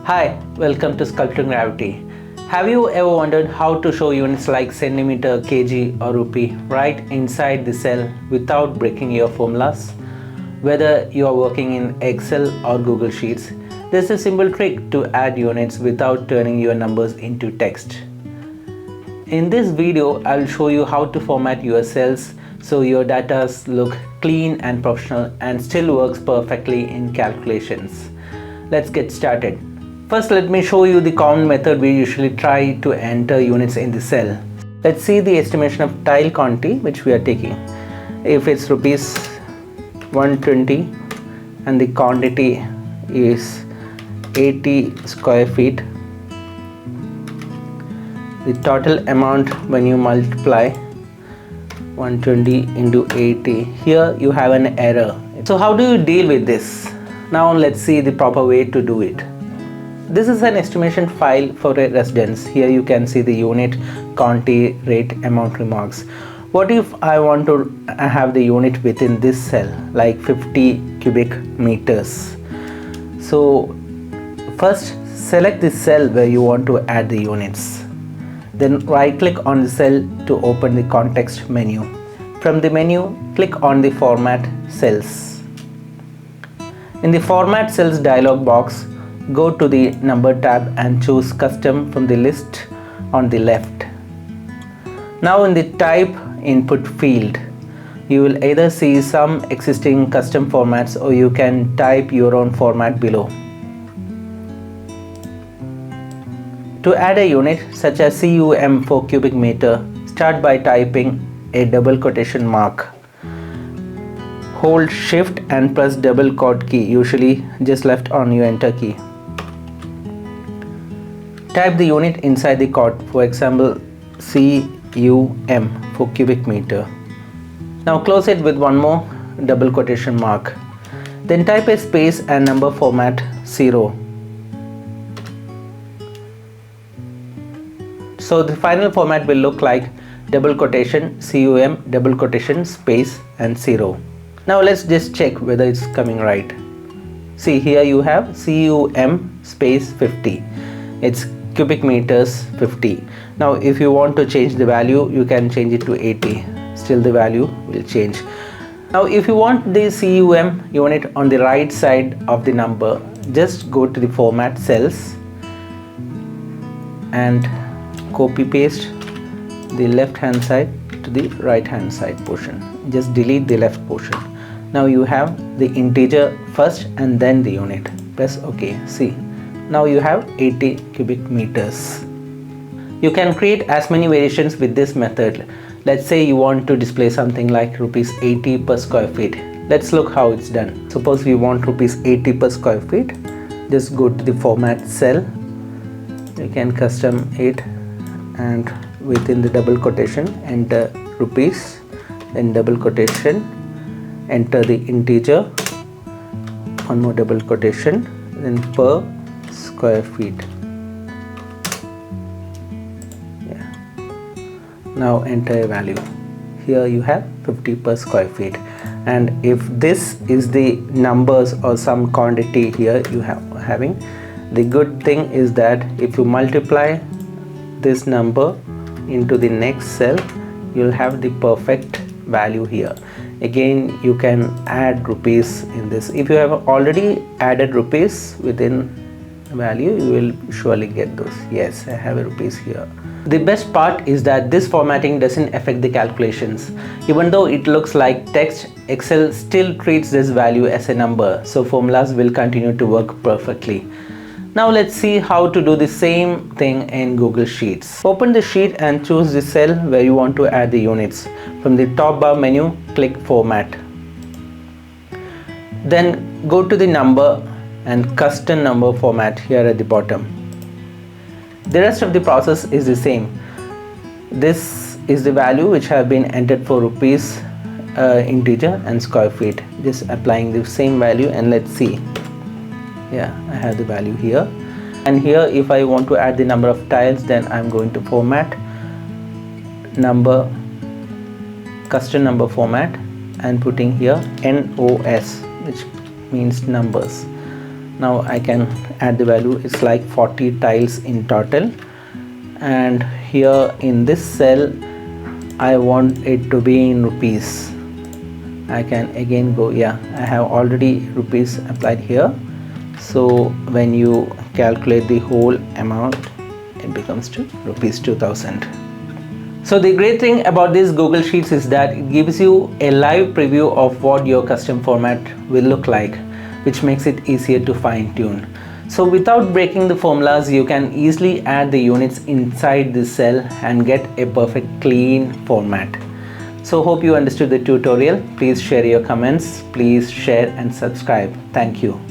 Hi, welcome to Sculpting Gravity. Have you ever wondered how to show units like centimeter, kg or rupee right inside the cell without breaking your formulas? Whether you are working in Excel or Google Sheets, there's a simple trick to add units without turning your numbers into text. In this video, I'll show you how to format your cells so your data look clean and professional and still works perfectly in calculations. Let's get started. First, let me show you the common method we usually try to enter units in the cell. Let's see the estimation of tile quantity which we are taking. If it's rupees 120 and the quantity is 80 square feet, the total amount when you multiply 120 into 80, here you have an error. So how do you deal with this? Now let's see the proper way to do it. This is an estimation file for a residence. Here you can see the unit, quantity, rate, amount, remarks. What if I want to have the unit within this cell, like 50 cubic meters? So first select the cell where you want to add the units. Then right click on the cell to open the context menu. From the menu, click on the Format Cells. In the Format Cells dialog box, go to the Number tab and choose Custom from the list on the left. Now in the Type input field, you will either see some existing custom formats or you can type your own format below. To add a unit such as CUM for cubic meter, start by typing a double quotation mark. Hold Shift and press double quote key, usually just left on your enter key. Type the unit inside the quote, for example CUM for cubic meter. Now close it with one more double quotation mark. Then type a space and number format 0. So the final format will look like double quotation CUM double quotation space and 0. Now let's just check whether it's coming right. See, here you have CUM space 50. It's cubic meters 50. Now if you want to change the value, you can change it to 80. Still the value will change. Now if you want the CUM unit on the right side of the number, just go to the Format Cells and copy paste the left hand side to the right hand side portion. Just delete the left portion. Now you have the integer first and then the unit. Press OK. See, now you have 80 cubic meters. You can create as many variations with this method. Let's say you want to display something like rupees 80 per square feet. Let's look how it's done. Suppose we want rupees 80 per square feet. Just go to the Format Cell. You can custom it and within the double quotation enter rupees, then double quotation, enter the integer, one more double quotation, then per square feet. Yeah. Now enter a value. Here you have 50 per square feet. And if this is the numbers or some quantity here you have having, the good thing is that if you multiply this number into the next cell, you'll have the perfect value here. Again, you can add rupees in this. If you have already added rupees within value, you will surely get those. Yes, I have a rupees here. The best part is that this formatting doesn't affect the calculations. Even though it looks like text, Excel still treats this value as a number, so formulas will continue to work perfectly. Now let's see how to do the same thing in Google Sheets. Open the sheet and choose the cell where you want to add the units. From the top bar menu, click Format. Then go to the number and custom number format here at the bottom. The rest of the process is the same. This is the value which have been entered for rupees, integer and square feet. Just applying the same value and let's see. Yeah, I have the value here. And here if I want to add the number of tiles, then I'm going to Format, Number, Custom Number Format and putting here NOS, which means numbers. Now I can add the value. It's like 40 tiles in total, and here in this cell I want it to be in rupees. I can again go, yeah, I have already rupees applied here. So when you calculate the whole amount, it becomes to rupees 2000. So the great thing about this Google Sheets is that it gives you a live preview of what your custom format will look like, which makes it easier to fine tune. So without breaking the formulas, you can easily add the units inside this cell and get a perfect clean format. So hope you understood the tutorial. Please share your comments. Please share and subscribe. Thank you.